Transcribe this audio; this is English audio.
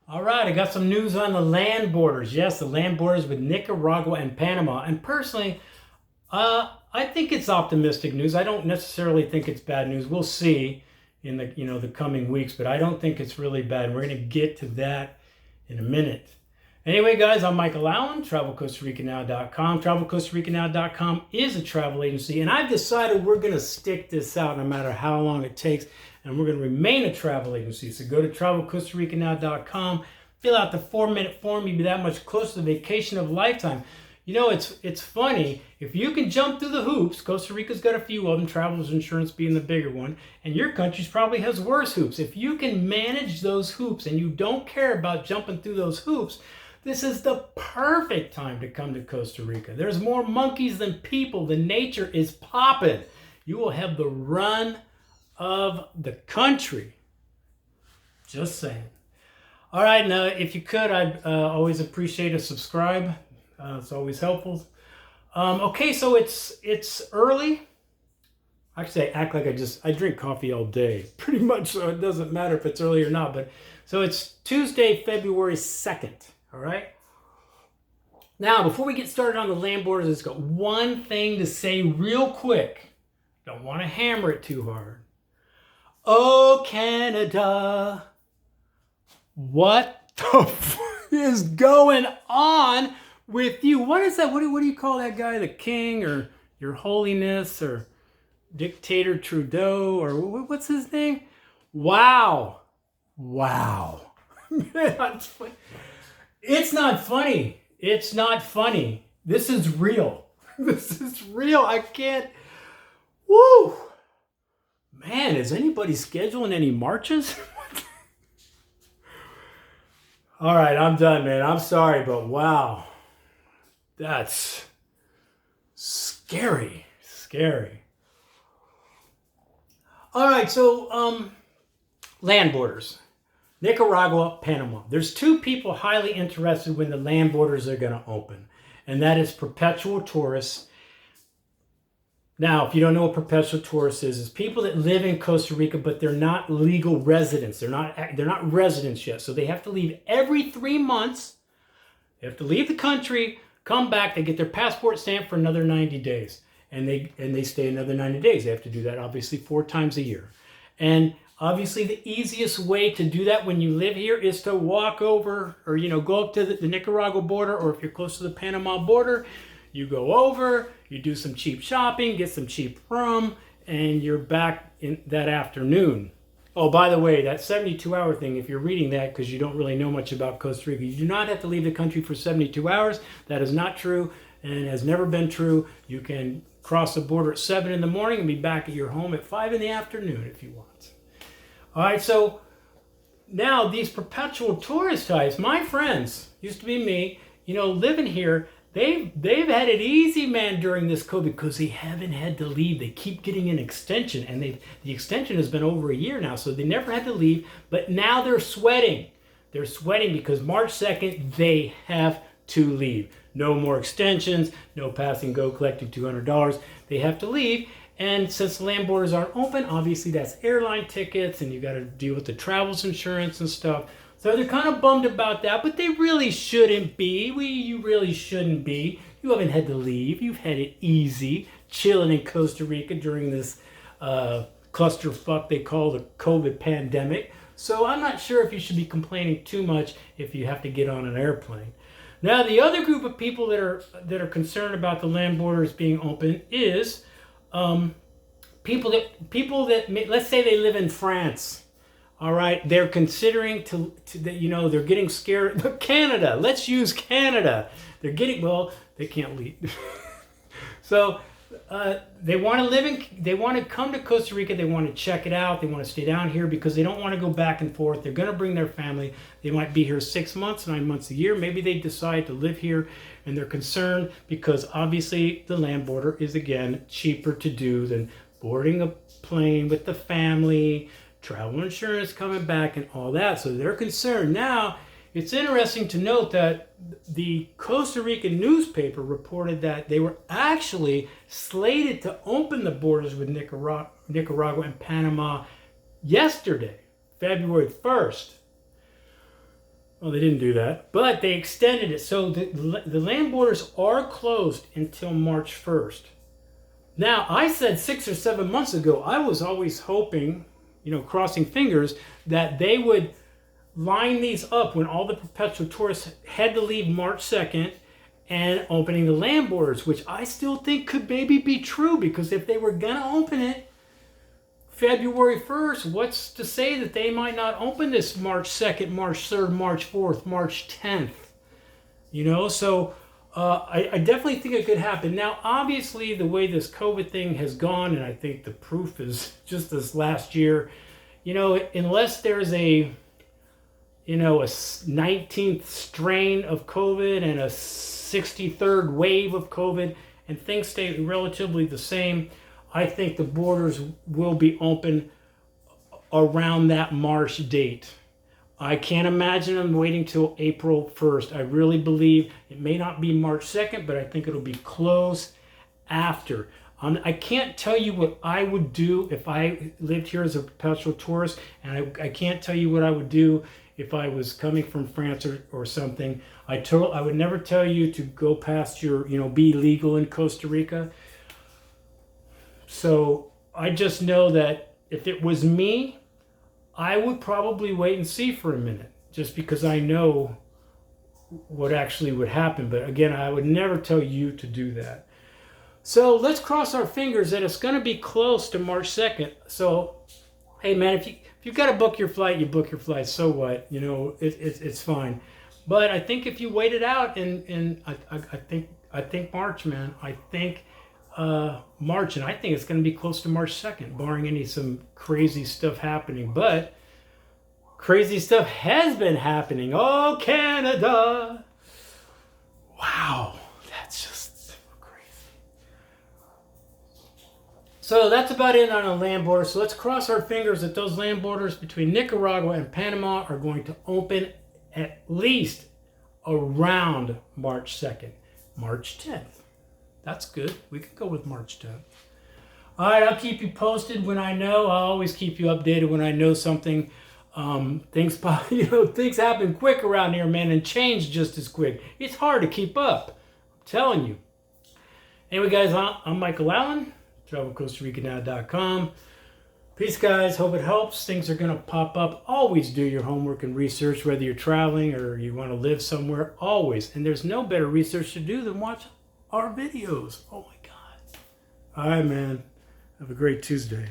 All right, I got some news on the land borders. Yes, the land borders with Nicaragua and Panama. And personally, I think it's optimistic news. I don't necessarily think it's bad news. We'll see in the coming weeks, but I don't think it's really bad. We're going to get to that in a minute. Anyway, guys, I'm Michael Allen, TravelCostaRicaNow.com. TravelCostaRicaNow.com is a travel agency, and I've decided we're going to stick this out no matter how long it takes, and we're going to remain a travel agency. So go to TravelCostaRicaNow.com, fill out the 4-minute form. You'll be that much closer to the vacation of a lifetime. You know, it's funny. If you can jump through the hoops, Costa Rica's got a few of them, traveler's insurance being the bigger one, and your country's probably has worse hoops. If you can manage those hoops and you don't care about jumping through those hoops, this is the perfect time to come to Costa Rica. There's more monkeys than people. The nature is popping. You will have the run of the country. Just saying. All right, now if you could, I'd always appreciate a subscribe. It's always helpful. Okay, so it's early. Actually, I act like I drink coffee all day, pretty much. So it doesn't matter if it's early or not. But so it's Tuesday, February 2nd. All right. Now, before we get started on the land borders, I've got one thing to say real quick. Don't want to hammer it too hard. Oh, Canada, what the is going on with you? What is that? What do you call that guy? The king, or your holiness, or dictator Trudeau, or what's his name? Wow. Man, it's not funny. It's not funny. This is real. This is real. I can't. Woo. Man, is anybody scheduling any marches? All right, I'm done, man. I'm sorry, but wow. That's scary. Scary. All right, so land borders. Nicaragua, Panama. There's two people highly interested when the land borders are going to open, and that is perpetual tourists. Now, if you don't know what perpetual tourists is, it's people that live in Costa Rica, but they're not legal residents. They're not residents yet, so they have to leave every 3 months. They have to leave the country, come back, they get their passport stamped for another 90 days, and they stay another 90 days. They have to do that obviously 4 times a year, and obviously, the easiest way to do that when you live here is to walk over or, go up to the Nicaragua border, or if you're close to the Panama border, you go over, you do some cheap shopping, get some cheap rum, and you're back in that afternoon. Oh, by the way, that 72-hour thing, if you're reading that because you don't really know much about Costa Rica, you do not have to leave the country for 72 hours. That is not true and has never been true. You can cross the border at 7 in the morning and be back at your home at 5 in the afternoon if you want. All right, so now these perpetual tourist types, my friends, used to be me, living here, they've had it easy, man, during this COVID because they haven't had to leave. They keep getting an extension, and the extension has been over a year now, so they never had to leave, but now they're sweating. They're sweating because March 2nd, they have to leave. No more extensions, no pass and go collecting $200. They have to leave. And since the land borders aren't open, obviously that's airline tickets, and you got to deal with the travel's insurance and stuff. So they're kind of bummed about that, but they really shouldn't be. You really shouldn't be. You haven't had to leave. You've had it easy, chilling in Costa Rica during this clusterfuck they call the COVID pandemic. So I'm not sure if you should be complaining too much if you have to get on an airplane. Now, the other group of people that are concerned about the land borders being open is people that let's say they live in France. All right, they're considering they're getting scared. But Canada, let's use Canada. They can't leave. So they want to come to Costa Rica. They want to check it out. They want to stay down here because they don't want to go back and forth. They're going to bring their family. They might be here 6 months, 9 months a year. Maybe they decide to live here, and they're concerned because obviously the land border is, again, cheaper to do than boarding a plane with the family, travel insurance coming back, and all that. So they're concerned. Now, it's interesting to note that the Costa Rican newspaper reported that they were actually slated to open the borders with Nicaragua and Panama yesterday, February 1st. Well, they didn't do that, but they extended it. So the land borders are closed until March 1st. Now, I said 6 or 7 months ago, I was always hoping, crossing fingers, that they would line these up when all the perpetual tourists had to leave March 2nd and opening the land borders, which I still think could maybe be true, because if they were going to open it February 1st, what's to say that they might not open this March 2nd, March 3rd, March 4th, March 10th? So I definitely think it could happen. Now, obviously, the way this COVID thing has gone, and I think the proof is just this last year, unless there's a 19th strain of COVID and a 63rd wave of COVID, and things stay relatively the same, I think the borders will be open around that March date. I can't imagine them waiting till April 1st. I really believe it may not be March 2nd, but I think it'll be close after. I can't tell you what I would do if I lived here as a perpetual tourist, and I can't tell you what I would do if I was coming from France or something. I would never tell you to go past your, be legal in Costa Rica. So I just know that if it was me, I would probably wait and see for a minute, just because I know what actually would happen. But again, I would never tell you to do that. So let's cross our fingers that it's going to be close to March 2nd. So, hey man, if you got to book your flight, you book your flight. So what? It's fine. But I think if you wait it out, and I think March, man. I think March, and I think it's going to be close to March 2nd, barring some crazy stuff happening. But crazy stuff has been happening. Oh, Canada! Wow, that's just crazy. So that's about it on the land border. So let's cross our fingers that those land borders between Nicaragua and Panama are going to open at least around March 2nd, March 10th. That's good. We could go with March 10th. All right, I'll keep you posted when I know. I'll always keep you updated when I know something. Things happen quick around here, man, and change just as quick. It's hard to keep up. I'm telling you. Anyway, guys, I'm Michael Allen, travelcostaricanow.com. Peace, guys. Hope it helps. Things are going to pop up. Always do your homework and research, whether you're traveling or you want to live somewhere. Always. And there's no better research to do than watch our videos. Oh my God. All right, man. Have a great Tuesday.